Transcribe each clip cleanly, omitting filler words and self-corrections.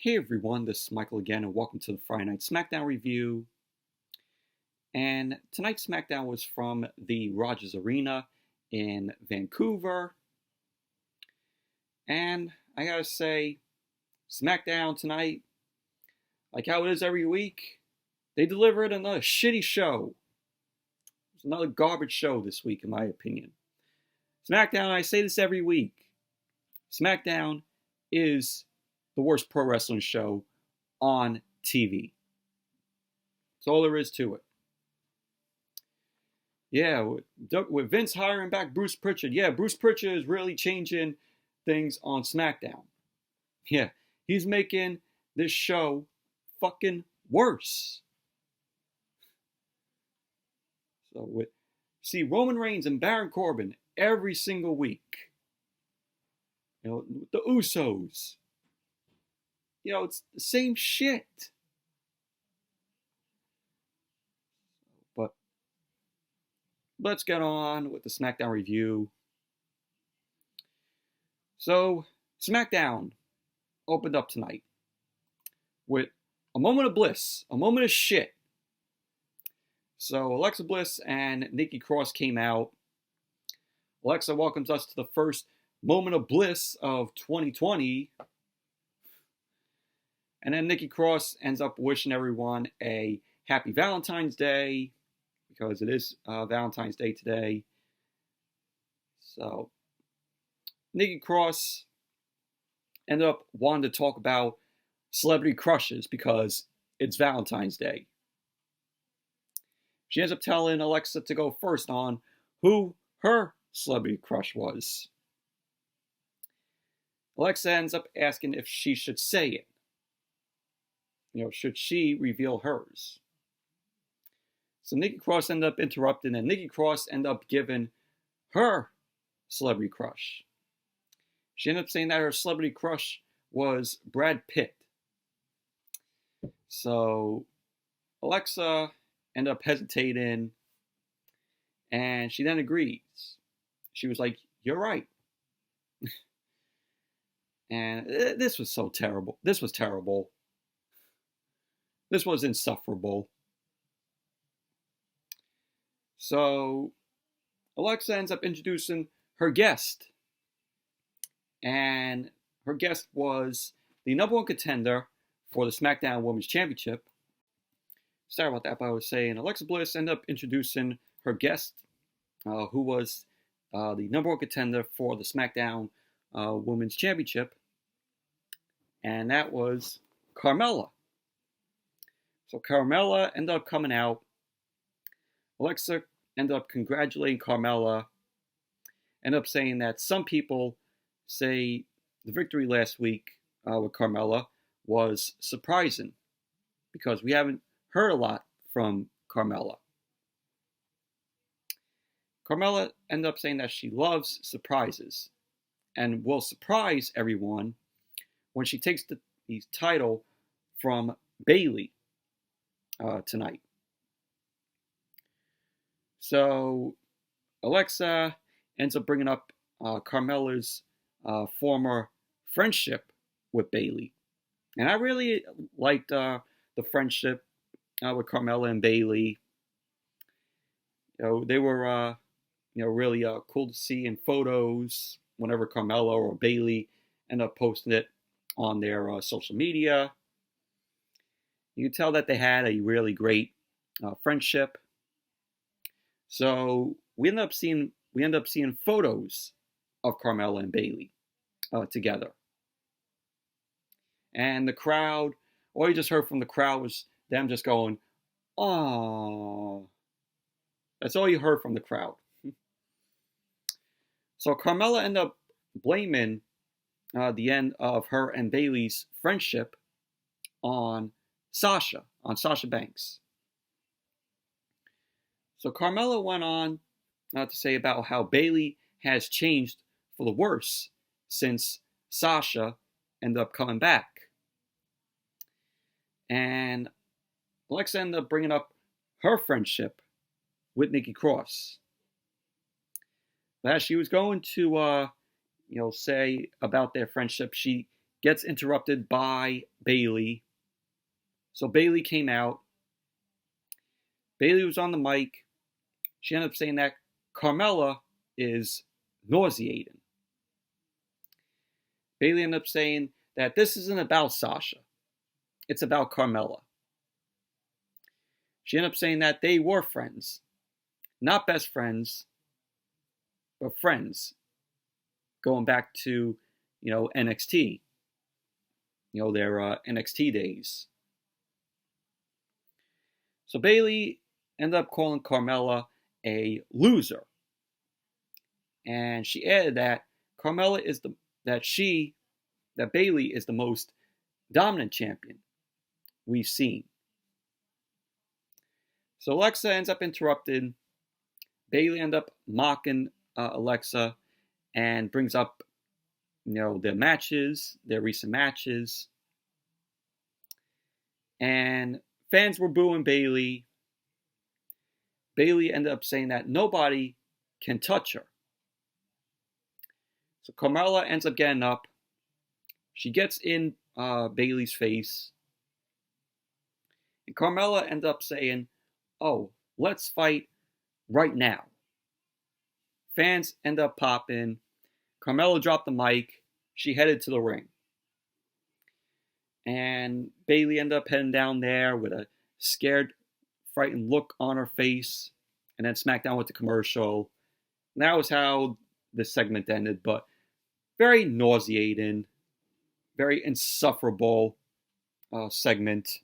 Hey everyone, this is Michael again, and welcome to the Friday Night Smackdown review. And tonight's Smackdown was from the Rogers Arena in Vancouver. And I gotta say, Smackdown tonight, like how it is every week, they delivered another shitty show. It's another garbage show this week, in my opinion. Smackdown, I say this every week, Smackdown is the worst pro wrestling show on TV. That's all there is to it. Yeah, with Vince hiring back Bruce Pritchard. Yeah, Bruce Pritchard is really changing things on SmackDown. Yeah, he's making this show fucking worse. So see Roman Reigns and Baron Corbin every single week. You know, the Usos. You know, it's the same shit. But let's get on with the SmackDown review. So, SmackDown opened up tonight with a moment of bliss, a moment of shit. So, Alexa Bliss and Nikki Cross came out. Alexa welcomes us to the first moment of bliss of 2020. And then Nikki Cross ends up wishing everyone a happy Valentine's Day, because it is Valentine's Day today. So, Nikki Cross ended up wanting to talk about celebrity crushes because it's Valentine's Day. She ends up telling Alexa to go first on who her celebrity crush was. Alexa ends up asking if she should say it. You know, should she reveal hers? So Nikki Cross ended up interrupting, and Nikki Cross ended up giving her celebrity crush. She ended up saying that her celebrity crush was Brad Pitt. So Alexa ended up hesitating, and she then agrees. She was like, "You're right." And this was so terrible. This was terrible. This was insufferable. So, Alexa ends up introducing her guest. And her guest was the number one contender for the SmackDown Women's Championship. Sorry about that, but I was saying Alexa Bliss ended up introducing her guest, who was the number one contender for the SmackDown Women's Championship. And that was Carmella. So Carmella ended up coming out. Alexa ended up congratulating Carmella. Ended up saying that some people say the victory last week with Carmella was surprising, because we haven't heard a lot from Carmella. Carmella ended up saying that she loves surprises and will surprise everyone when she takes the title from Bayley tonight. So Alexa ends up bringing up Carmella's former friendship with Bayley, and I really liked the friendship with Carmella and Bayley. You know, they were really cool to see in photos whenever Carmella or Bayley end up posting it on their social media. You could tell that they had a really great friendship. So we end up seeing photos of Carmella and Bayley together. And the crowd, all you just heard from the crowd was them just going, "Aww." That's all you heard from the crowd. So Carmella ended up blaming the end of her and Bayley's friendship on Sasha Banks. So Carmella went on to say about how Bayley has changed for the worse since Sasha ended up coming back. And Alexa ended up bringing up her friendship with Nikki Cross. But as she was going to say about their friendship, she gets interrupted by Bayley. So Bayley came out. Bayley was on the mic. She ended up saying that Carmella is nauseating. Bayley ended up saying that this isn't about Sasha. It's about Carmella. She ended up saying that they were friends. Not best friends, but friends. Going back to, NXT. Their NXT days. So Bayley ended up calling Carmella a loser. And she added that Bayley is the most dominant champion we've seen. So Alexa ends up interrupted. Bayley ends up mocking Alexa and brings up, their recent matches. And fans were booing Bayley. Bayley ended up saying that nobody can touch her. So Carmella ends up getting up. She gets in Bayley's face. And Carmella ends up saying, "Oh, let's fight right now." Fans end up popping. Carmella dropped the mic. She headed to the ring. And Bayley ended up heading down there with a scared, frightened look on her face. And then Smackdown went to commercial. And that was how this segment ended. But very nauseating, very insufferable segment.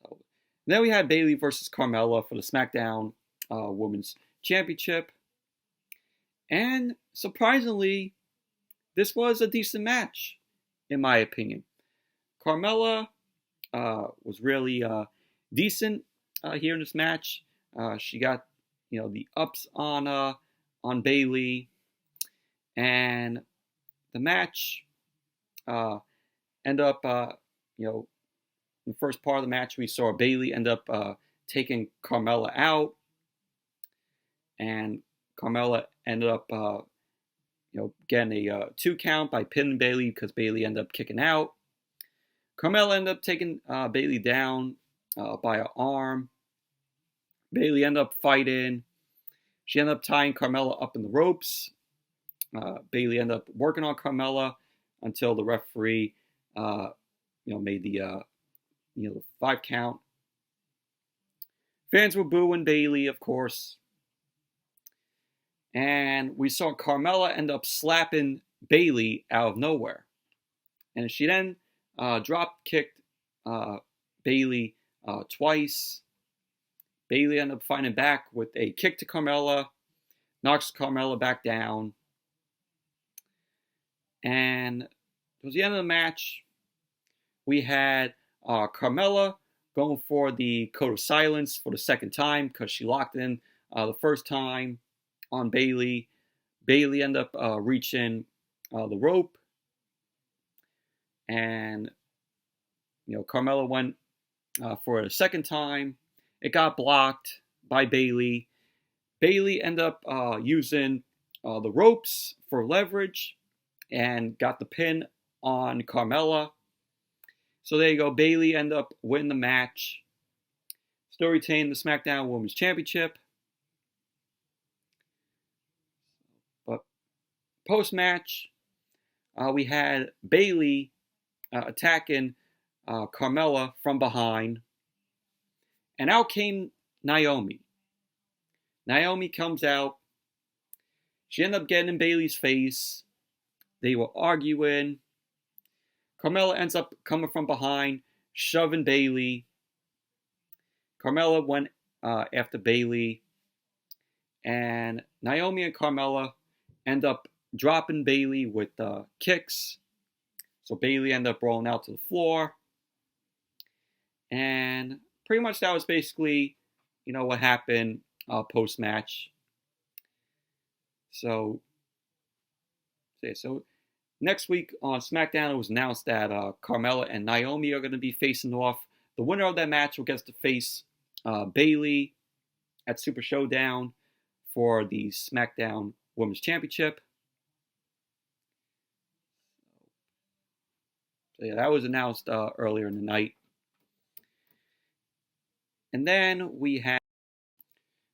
So, then we had Bayley versus Carmella for the Smackdown Women's Championship. And surprisingly, this was a decent match, in my opinion. Carmella was really decent here in this match. She got, the ups on Bayley, and the match ended up, in the first part of the match, we saw Bayley end up taking Carmella out, and Carmella ended up, getting a 2 count by pinning Bayley because Bayley ended up kicking out. Carmella ended up taking Bayley down by her arm. Bayley ended up fighting. She ended up tying Carmella up in the ropes. Bayley ended up working on Carmella until the referee, made the 5 count. Fans were booing Bayley, of course. And we saw Carmella end up slapping Bayley out of nowhere. And she then drop kicked Bayley twice. Bayley ended up fighting back with a kick to Carmella, knocks Carmella back down. And it was the end of the match. We had Carmella going for the code of silence for the second time because she locked in the first time on Bayley. Bayley ended up reaching the rope. And, Carmella went for it a second time. It got blocked by Bayley. Bayley ended up using the ropes for leverage and got the pin on Carmella. So there you go. Bayley ended up winning the match. Still retained the Smackdown Women's Championship. But post-match, we had Bayley attacking Carmella from behind. And out came Naomi. Naomi comes out. She ended up getting in Bayley's face. They were arguing. Carmella ends up coming from behind, shoving Bayley. Carmella went after Bayley. And Naomi and Carmella end up dropping Bayley with kicks. So Bayley ended up rolling out to the floor. And pretty much that was basically, what happened post-match. So next week on SmackDown, it was announced that Carmella and Naomi are going to be facing off. The winner of that match will get to face Bayley at Super Showdown for the SmackDown Women's Championship. So yeah, that was announced earlier in the night. And then we had,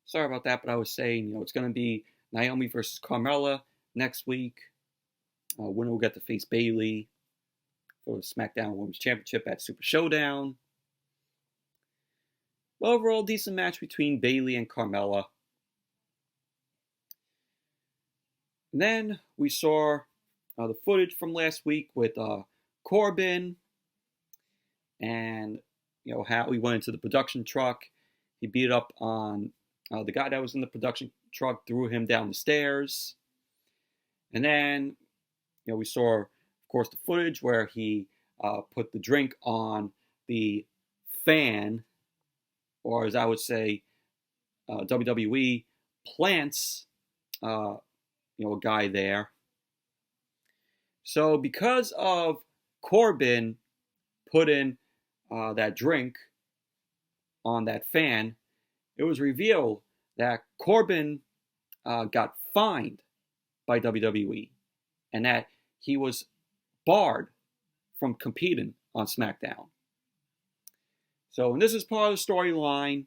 sorry about that, but I was saying, it's going to be Naomi versus Carmella next week. Winner will get to face Bayley for the Smackdown Women's Championship at Super Showdown. Well, overall, decent match between Bayley and Carmella. And then we saw the footage from last week with Corbin, and how he went into the production truck. He beat up on the guy that was in the production truck, threw him down the stairs, and then we saw, of course, the footage where he put the drink on the fan, or as I would say, WWE plants a guy there. So because of Corbin putting that drink on that fan, it was revealed that Corbin got fined by WWE and that he was barred from competing on SmackDown. So, and this is part of the storyline.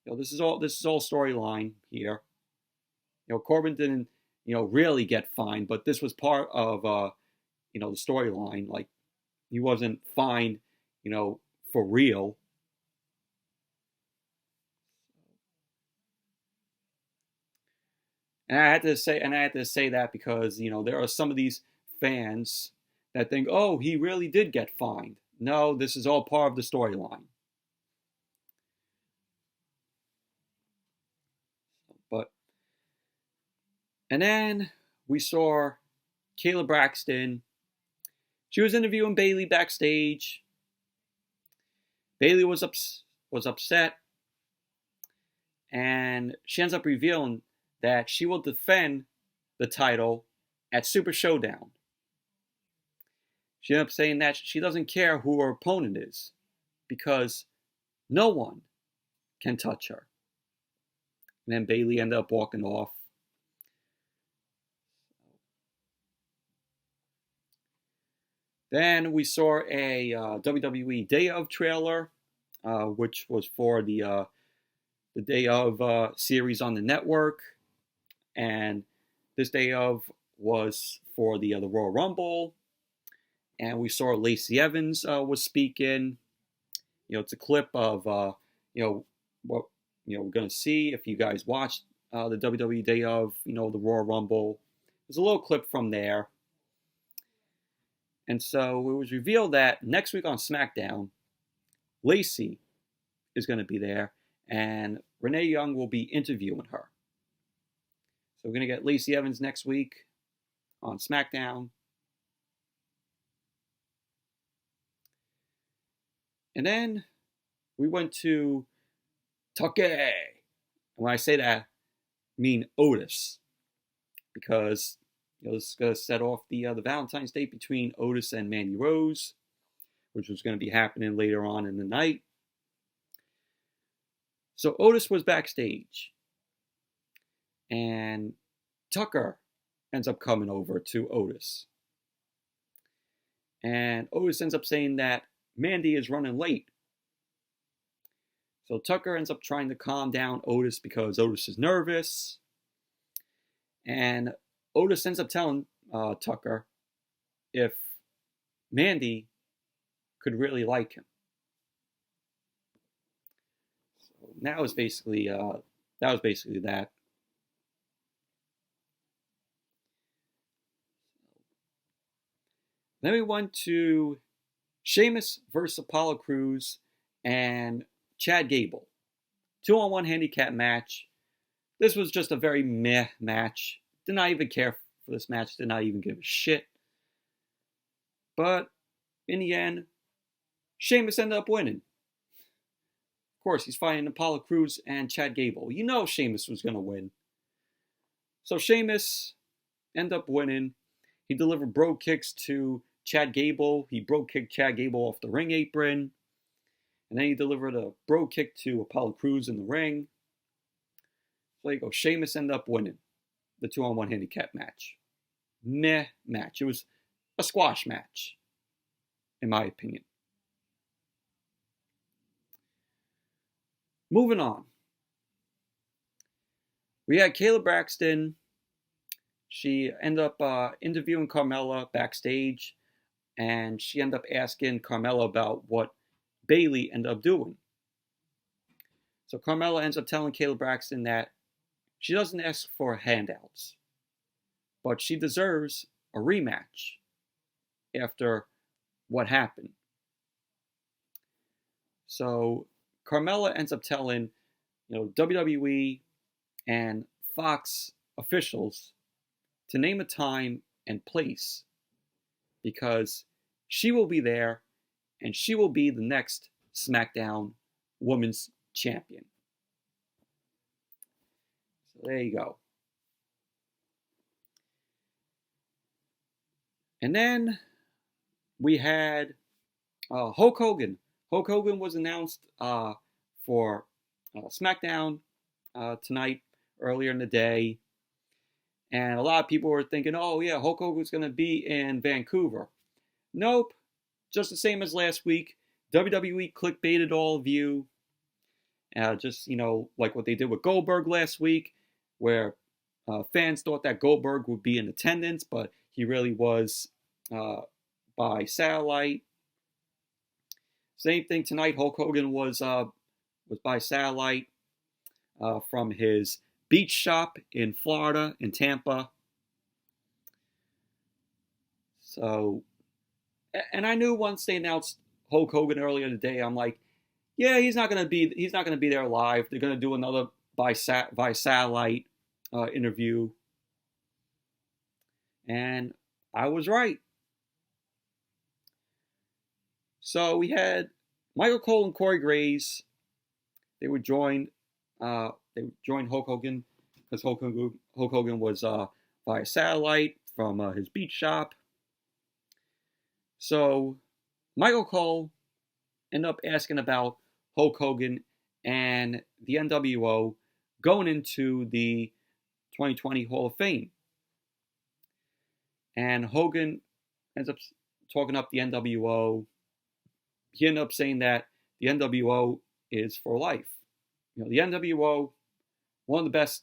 This is all storyline here. Corbin didn't, really get fined, but this was part of, the storyline. Like, he wasn't fined, for real. And I had to say that because, there are some of these fans that think, oh, he really did get fined. No, this is all part of the storyline. And then we saw Kayla Braxton. She was interviewing Bayley backstage. Bayley was upset, and she ends up revealing that she will defend the title at Super Showdown. She ended up saying that she doesn't care who her opponent is because no one can touch her. And then Bayley ended up walking off. Then we saw a WWE Day Of trailer, which was for the Day Of series on the network, and this Day Of was for the Royal Rumble. And we saw Lacey Evans was speaking. It's a clip of what we're gonna see if you guys watched the WWE Day Of the Royal Rumble. There's a little clip from there. And so it was revealed that next week on SmackDown, Lacey is going to be there, and Renee Young will be interviewing her. So we're going to get Lacey Evans next week on SmackDown. And then we went to Tucker. And when I say that, I mean Otis, because this is going to set off the Valentine's date between Otis and Mandy Rose, which was going to be happening later on in the night. So Otis was backstage, and Tucker ends up coming over to Otis. And Otis ends up saying that Mandy is running late. So Tucker ends up trying to calm down Otis because Otis is nervous. And Otis ends up telling Tucker if Mandy could really like him. So that was basically that. Then we went to Sheamus versus Apollo Crews and Chad Gable. 2-on-1 handicap match. This was just a very meh match. Did not even care for this match. Did not even give a shit. But in the end, Sheamus ended up winning. Of course, he's fighting Apollo Crews and Chad Gable. Sheamus was going to win. So Sheamus ended up winning. He delivered bro kicks to Chad Gable. He bro kicked Chad Gable off the ring apron. And then he delivered a bro kick to Apollo Crews in the ring. So there you go. Sheamus ended up winning the 2-on-1 handicap match. Meh match. It was a squash match. in my opinion. Moving on. We had Kayla Braxton. She ended up interviewing Carmella backstage, and she ended up asking Carmella about what Bayley ended up doing. So Carmella ends up telling Kayla Braxton that she doesn't ask for handouts, but she deserves a rematch after what happened. So Carmella ends up telling, WWE and Fox officials to name a time and place, because she will be there and she will be the next SmackDown Women's Champion. So there you go. And then we had Hulk Hogan. Hulk Hogan was announced for SmackDown tonight, earlier in the day. And a lot of people were thinking, oh yeah, Hulk Hogan's going to be in Vancouver. Nope. Just the same as last week. WWE clickbaited all of you. Just, like what they did with Goldberg last week, where fans thought that Goldberg would be in attendance, but he really was by satellite. Same thing tonight. Hulk Hogan was by satellite from his beach shop in Florida, in Tampa. So, and I knew once they announced Hulk Hogan earlier today, I'm like, yeah, he's not gonna be there live. They're gonna do another by satellite interview, and I was right. So we had Michael Cole and Corey Graves. They would join Hulk Hogan, because Hulk Hogan was via satellite from his beach shop. So Michael Cole ended up asking about Hulk Hogan and the NWO going into the 2020 Hall of Fame. And Hogan ends up talking up the NWO. He ended up saying that the NWO is for life. The NWO, one of the best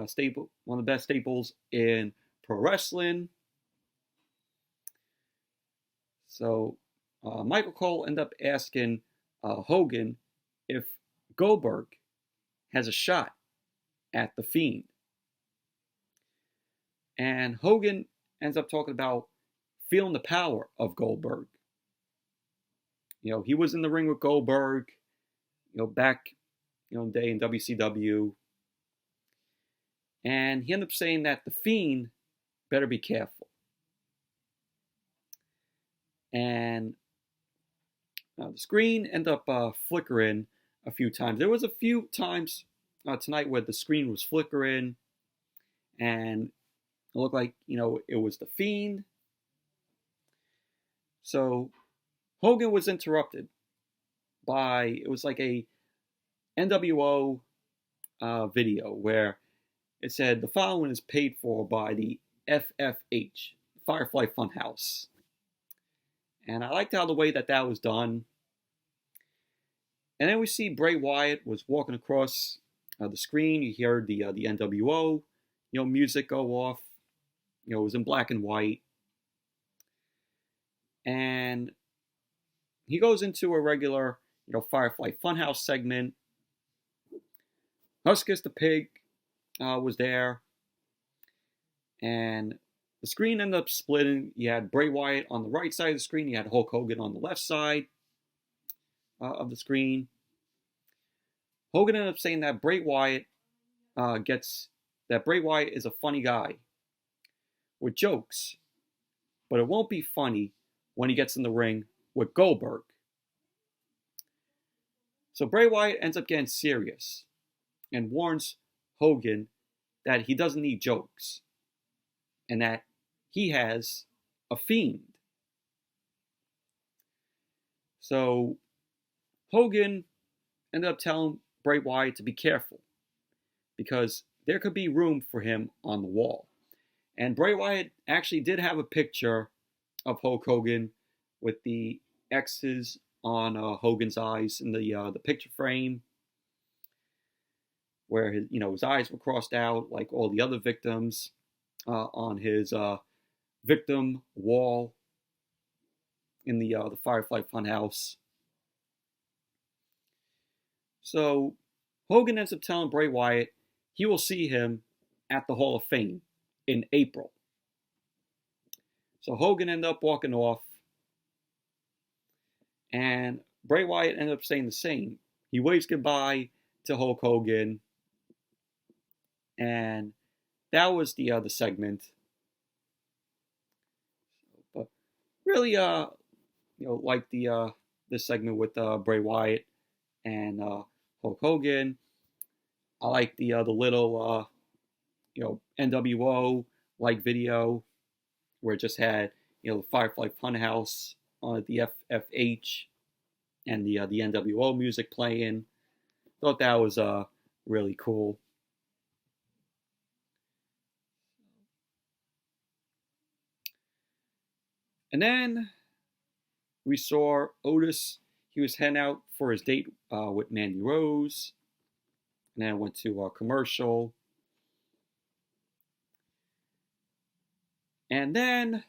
staples in pro wrestling. So Michael Cole ended up asking Hogan if Goldberg has a shot at the Fiend. And Hogan ends up talking about feeling the power of Goldberg. He was in the ring with Goldberg, back, in the day in WCW. And he ended up saying that the Fiend better be careful. And the screen ended up flickering a few times. There was a few times tonight where the screen was flickering, and it looked like, it was the Fiend. So Hogan was interrupted by, it was like a NWO video where it said the following is paid for by the FFH, Firefly Funhouse. And I liked how the way that was done. And then we see Bray Wyatt was walking across the screen. You hear the NWO, music go off. It was in black and white. And he goes into a regular, Firefly Funhouse segment. Huskus the Pig was there. And the screen ended up splitting. You had Bray Wyatt on the right side of the screen. You had Hulk Hogan on the left side of the screen. Hogan ended up saying that Bray Wyatt is a funny guy with jokes, but it won't be funny when he gets in the ring with Goldberg. So Bray Wyatt ends up getting serious and warns Hogan that he doesn't need jokes and that he has a Fiend. So Hogan ended up telling Bray Wyatt to be careful because there could be room for him on the wall. And Bray Wyatt actually did have a picture of Hulk Hogan with the X's on Hogan's eyes in the picture frame, where his eyes were crossed out like all the other victims on his victim wall in the Firefly Funhouse. So Hogan ends up telling Bray Wyatt he will see him at the Hall of Fame in April. So Hogan ended up walking off, and Bray Wyatt ended up saying the same. He waves goodbye to Hulk Hogan, and that was the other segment. But really, like this segment with Bray Wyatt and Hulk Hogan. I like the little NWO like video where it just had the Firefly Funhouse on the FFH and the NWO music playing. Thought that was really cool. And then we saw Otis. He was heading out for his date with Mandy Rose. And then went to a commercial. And then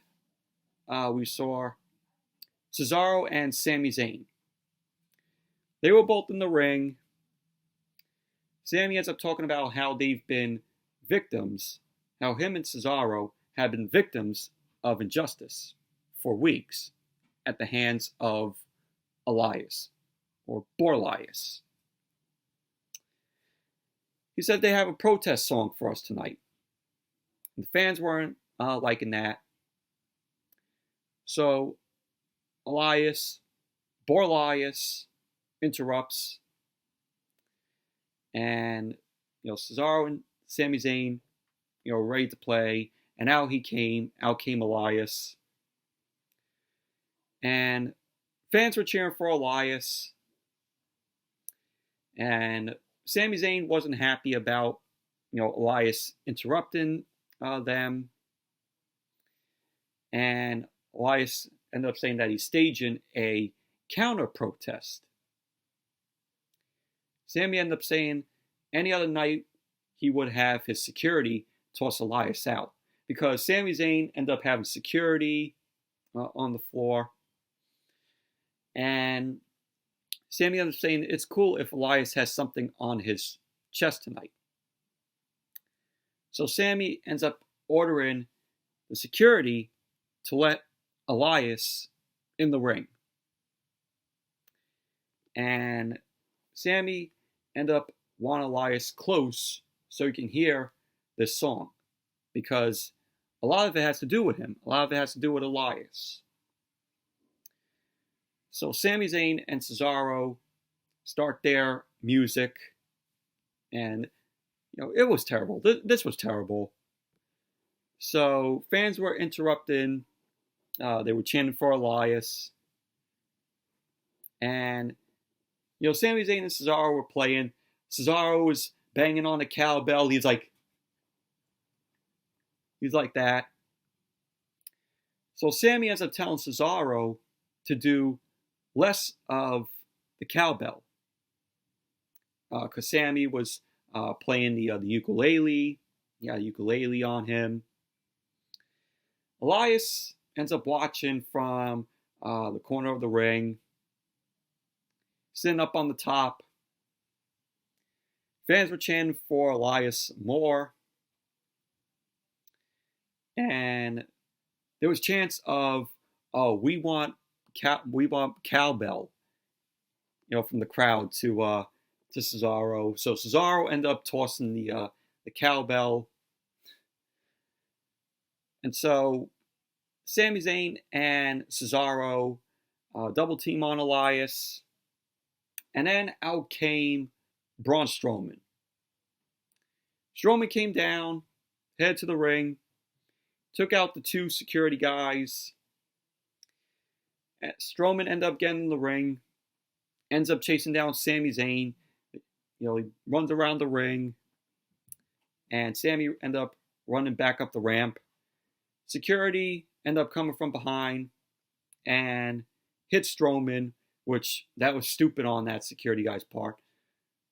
we saw Cesaro and Sami Zayn. They were both in the ring. Sami ends up talking about how they've been victims, how him and Cesaro have been victims of injustice for weeks at the hands of Elias, or Borlias. He said they have a protest song for us tonight. And the fans weren't liking that. So Borlias interrupts, and Cesaro and Sami Zayn ready to play, and out came Elias, and fans were cheering for Elias, and Sami Zayn wasn't happy about Elias interrupting them, and Elias ended up saying that he's staging a counter protest. Sami ended up saying any other night he would have his security toss Elias out, because Sami Zayn ended up having security on the floor, and Sami ended up saying it's cool if Elias has something on his chest tonight. So Sami ends up ordering the security to let Elias in the ring. And Sami ended up wanting Elias close so he can hear this song, because a lot of it has to do with him. A lot of it has to do with Elias. So Sami Zayn and Cesaro start their music, and it was terrible. This was terrible. So fans were interrupting. They were chanting for Elias, and Sami Zayn and Cesaro were playing. Cesaro was banging on the cowbell. He's like that. So Sami ends up telling Cesaro to do less of the cowbell, because Sami was playing the ukulele. He had a ukulele on him. Elias ends up watching from the corner of the ring, sitting up on the top. Fans were chanting for Elias more, and there was chants of, "Oh, we want cowbell," from the crowd to Cesaro. So Cesaro ended up tossing the cowbell, and so Sami Zayn and Cesaro double team on Elias, and then out came Braun Strowman. Strowman came down, headed to the ring, took out the two security guys. Strowman ended up getting in the ring, ends up chasing down Sami Zayn. He runs around the ring, and Sami ended up running back up the ramp. Security ended up coming from behind, and hit Strowman, which that was stupid on that security guy's part.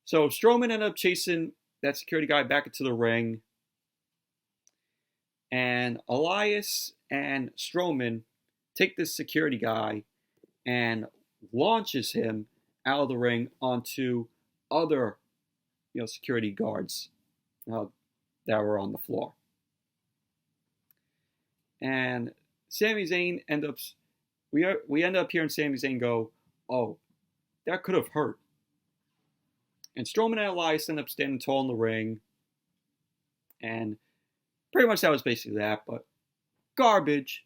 So Strowman ended up chasing that security guy back into the ring. And Elias and Strowman take this security guy and launches him out of the ring onto other, security guards that were on the floor. And Sami Zayn we end up hearing Sami Zayn go, "Oh, that could have hurt." And Strowman and Elias end up standing tall in the ring. And pretty much that was basically that. But garbage.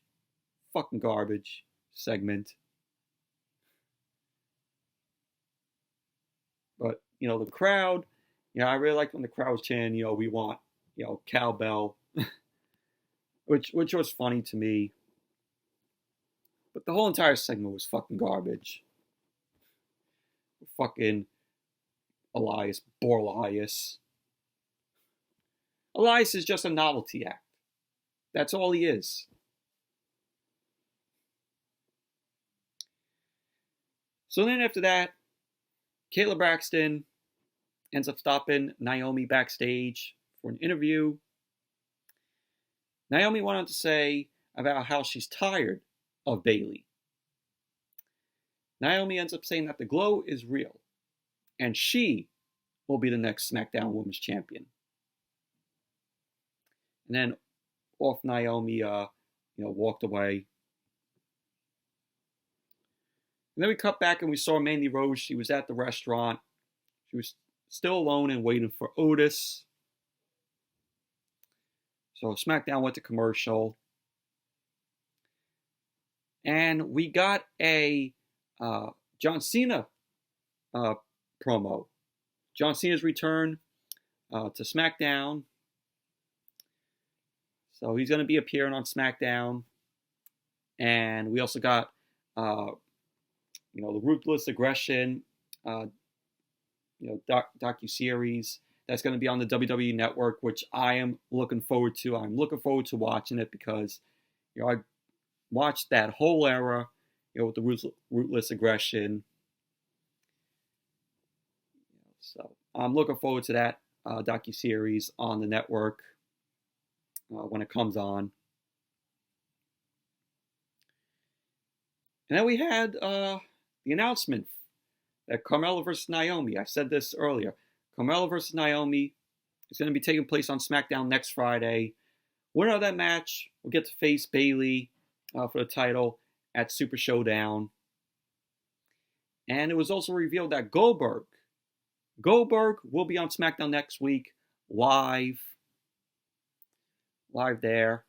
Fucking garbage segment. But, the crowd, I really liked when the crowd was chanting, we want, cowbell. which was funny to me. But the whole entire segment was fucking garbage. Fucking Elias, Borlias. Elias is just a novelty act. That's all he is. So then after that, Kayla Braxton ends up stopping Naomi backstage for an interview. Naomi went on to say about how she's tired of Bayley. Naomi ends up saying that the glow is real, and she will be the next SmackDown Women's Champion. And then off Naomi, walked away. And then we cut back and we saw Mandy Rose. She was at the restaurant. She was still alone and waiting for Otis. So SmackDown went to commercial. And we got a John Cena promo. John Cena's return to SmackDown. So he's going to be appearing on SmackDown. And we also got, the Ruthless Aggression, docuseries that's going to be on the WWE Network, which I am looking forward to. I'm looking forward to watching it because, I watched that whole era, with the Ruthless Aggression. So I'm looking forward to that docuseries on the network when it comes on. And then we had the announcement that Carmella versus Naomi. I said this earlier. Carmella versus Naomi is going to be taking place on SmackDown next Friday. Winner of that match will get to face Bayley for the title at Super Showdown. And it was also revealed that Goldberg will be on SmackDown next week, live there.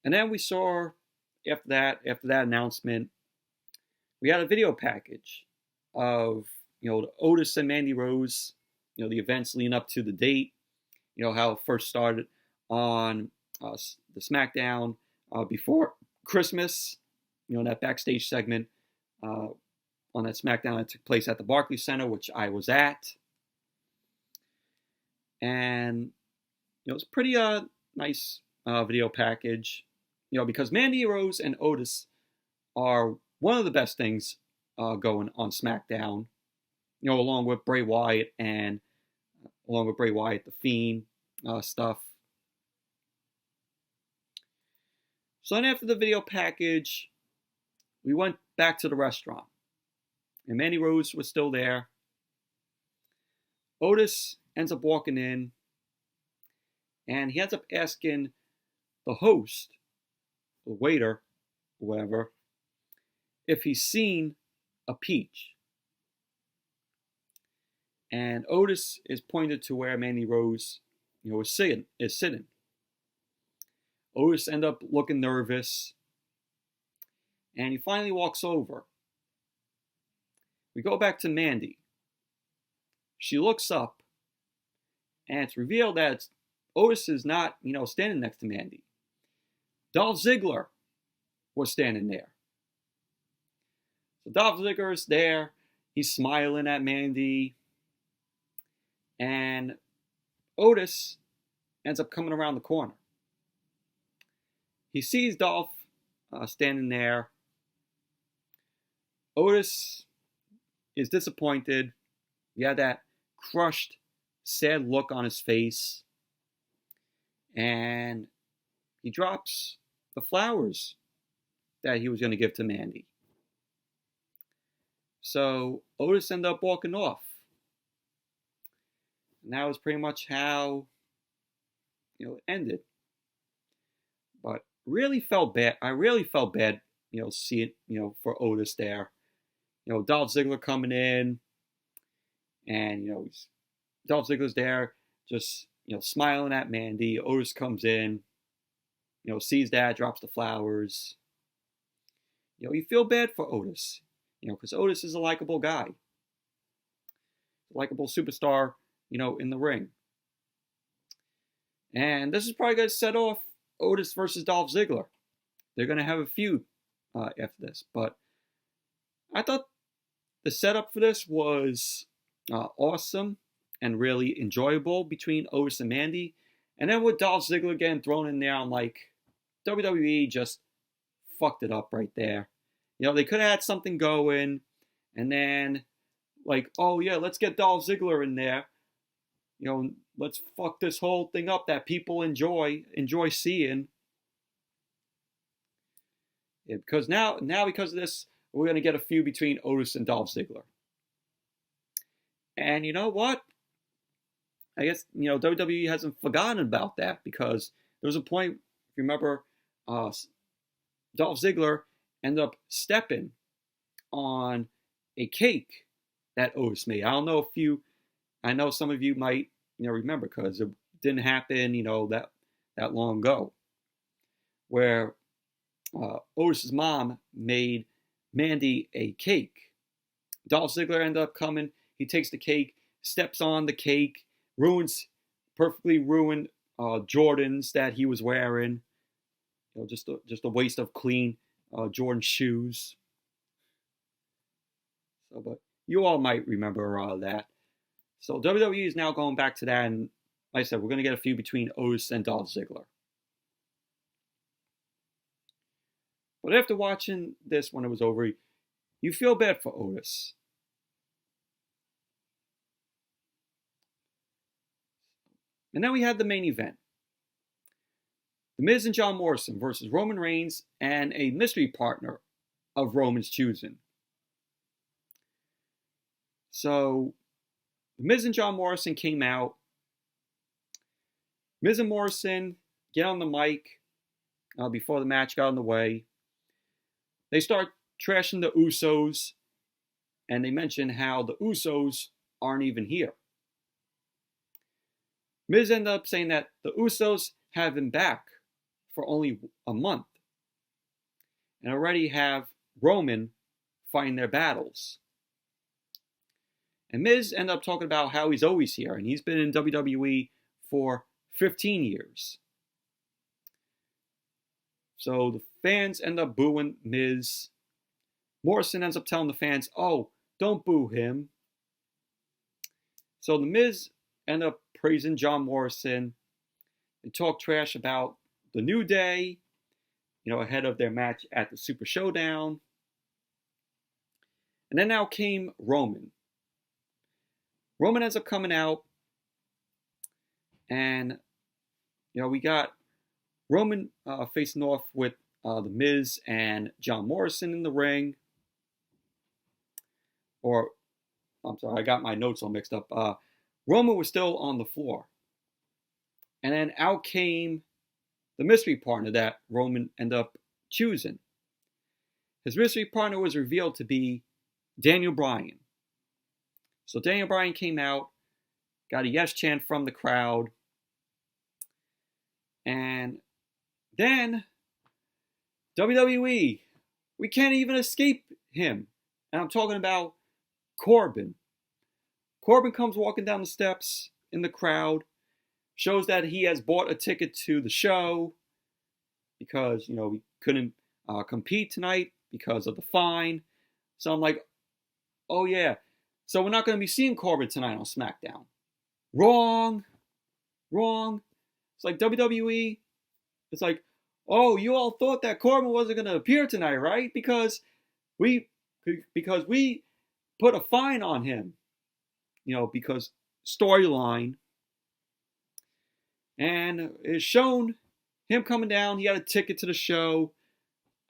And then we saw, after that announcement, we had a video package of, the Otis and Mandy Rose, the events leading up to the date, how it first started on the SmackDown before Christmas, that backstage segment on that SmackDown that took place at the Barclays Center, which I was at. And, it was a pretty nice video package. Because Mandy Rose and Otis are one of the best things going on SmackDown. Along with Bray Wyatt, the Fiend stuff. So then after the video package, we went back to the restaurant. And Mandy Rose was still there. Otis ends up walking in. And he ends up asking the host, the waiter, whatever, if he's seen a peach. And Otis is pointed to where Mandy Rose, is sitting. Otis ends up looking nervous. And he finally walks over. We go back to Mandy. She looks up. And it's revealed that Otis is not, standing next to Mandy. Dolph Ziggler was standing there. So Dolph Ziggler is there. He's smiling at Mandy. And Otis ends up coming around the corner. he sees Dolph standing there. Otis is disappointed. He had that crushed, sad look on his face. And he drops the flowers that he was going to give to Mandy. So Otis ended up walking off. And that was pretty much how, it ended. But really felt bad. I really felt bad, seeing, for Otis there. Dolph Ziggler coming in. And, Dolph Ziggler's there just, smiling at Mandy. Otis comes in, sees that, drops the flowers. You feel bad for Otis, because Otis is a likable guy. A likable superstar, in the ring. And this is probably going to set off Otis versus Dolph Ziggler. They're going to have a feud after this. But I thought the setup for this was awesome and really enjoyable between Otis and Mandy. And then with Dolph Ziggler getting thrown in there, I'm like, WWE just fucked it up right there. They could have had something going. And then, oh yeah, let's get Dolph Ziggler in there. Let's fuck this whole thing up that people enjoy seeing. Yeah, because now because of this, we're going to get a feud between Otis and Dolph Ziggler. And you know what? I guess, WWE hasn't forgotten about that, because there was a point, if you remember, Dolph Ziggler ended up stepping on a cake that Otis made. I know some of you might, remember, because it didn't happen, that long ago, where Otis's mom made Mandy a cake. Dolph Ziggler ended up coming. He takes the cake, steps on the cake, perfectly ruined Jordans that he was wearing. Just a waste of clean Jordan shoes. So, but you all might remember that. So WWE is now going back to that, and like I said, we're going to get a feud between Otis and Dolph Ziggler. But after watching this, when it was over, you feel bad for Otis. And then we had the main event. The Miz and John Morrison versus Roman Reigns and a mystery partner of Roman's choosing. So, the Miz and John Morrison came out. Miz and Morrison get on the mic before the match got underway. They start trashing the Usos, and they mention how the Usos aren't even here. Miz ended up saying that the Usos have been back for only a month and already have Roman fighting their battles. And Miz ended up talking about how he's always here, and he's been in WWE for 15 years. So the fans end up booing Miz. Morrison ends up telling the fans, oh, don't boo him. So the Miz end up praising John Morrison. They talk trash about the New Day, ahead of their match at the Super Showdown. And then now came Roman. Roman ends up coming out, and we got Roman facing off with the Miz and John Morrison in the ring. Or, I'm sorry, I got my notes all mixed up. Roman was still on the floor. And then out came the mystery partner that Roman ended up choosing. His mystery partner was revealed to be Daniel Bryan. So Daniel Bryan came out, got a yes chant from the crowd. And then WWE, we can't even escape him. And I'm talking about Corbin. Corbin comes walking down the steps in the crowd, shows that he has bought a ticket to the show because, we couldn't compete tonight because of the fine. So I'm like, oh yeah, so we're not going to be seeing Corbin tonight on Smackdown. Wrong. It's like WWE, it's like, Oh, you all thought that Corbin wasn't going to appear tonight, right? We because we put a fine on him, because storyline, and it's shown him coming down. He had a ticket to the show.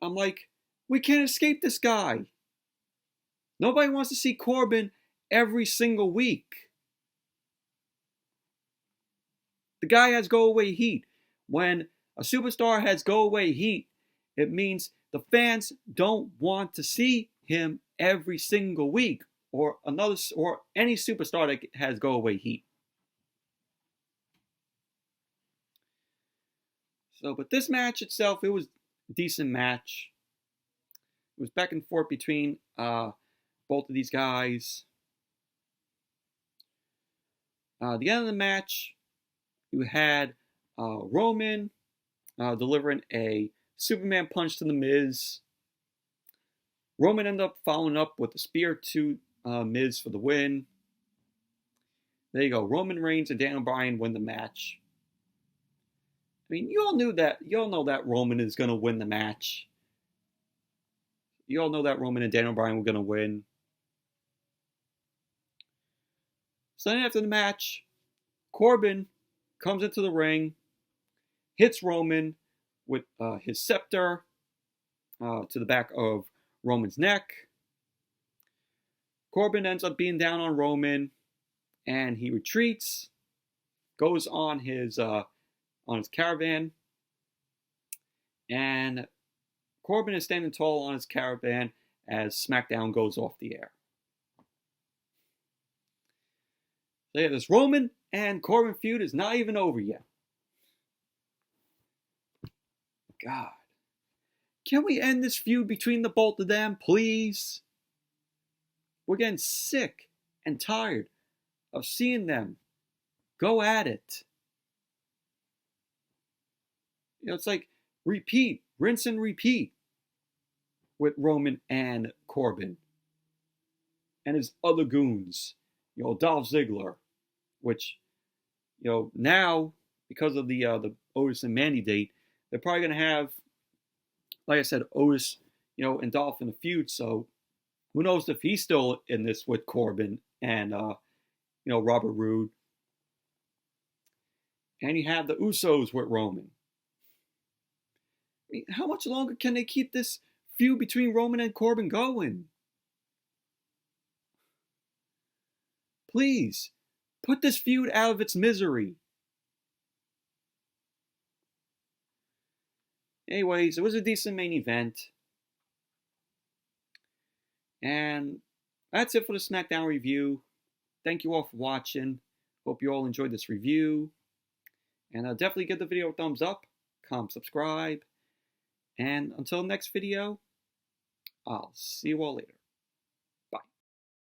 I'm like, we can't escape this guy. Nobody wants to see Corbin every single week. The guy has go away heat. When a superstar has go away heat, it means the fans don't want to see him every single week, or any superstar that has go away heat. So, but this match itself, it was a decent match. It was back and forth between both of these guys. The end of the match, you had Roman delivering a Superman punch to The Miz. Roman ended up following up with a spear to Miz for the win. There you go. Roman Reigns and Daniel Bryan win the match. I mean, you all know that Roman is going to win the match. You all know that Roman and Daniel Bryan were going to win. So then after the match, Corbin comes into the ring, hits Roman with his scepter to the back of Roman's neck. Corbin ends up being down on Roman, and he retreats, goes on his caravan, and Corbin is standing tall on his caravan as SmackDown goes off the air. So yeah, this Roman and Corbin feud is not even over yet. God. Can we end this feud between the both of them, please? We're getting sick and tired of seeing them go at it. It's like repeat, rinse and repeat with Roman and Corbin and his other goons, Dolph Ziggler, which, now because of the Otis and Mandy date, they're probably going to have, like I said, Otis, and Dolph in a feud. So who knows if he's still in this with Corbin and Robert Roode. And you have the Usos with Roman. I mean, how much longer can they keep this feud between Roman and Corbin going? Please, put this feud out of its misery. Anyways, it was a decent main event. And that's it for the SmackDown review. Thank you all for watching. Hope you all enjoyed this review. And definitely give the video a thumbs up, comment, subscribe. And until next video, I'll see you all later.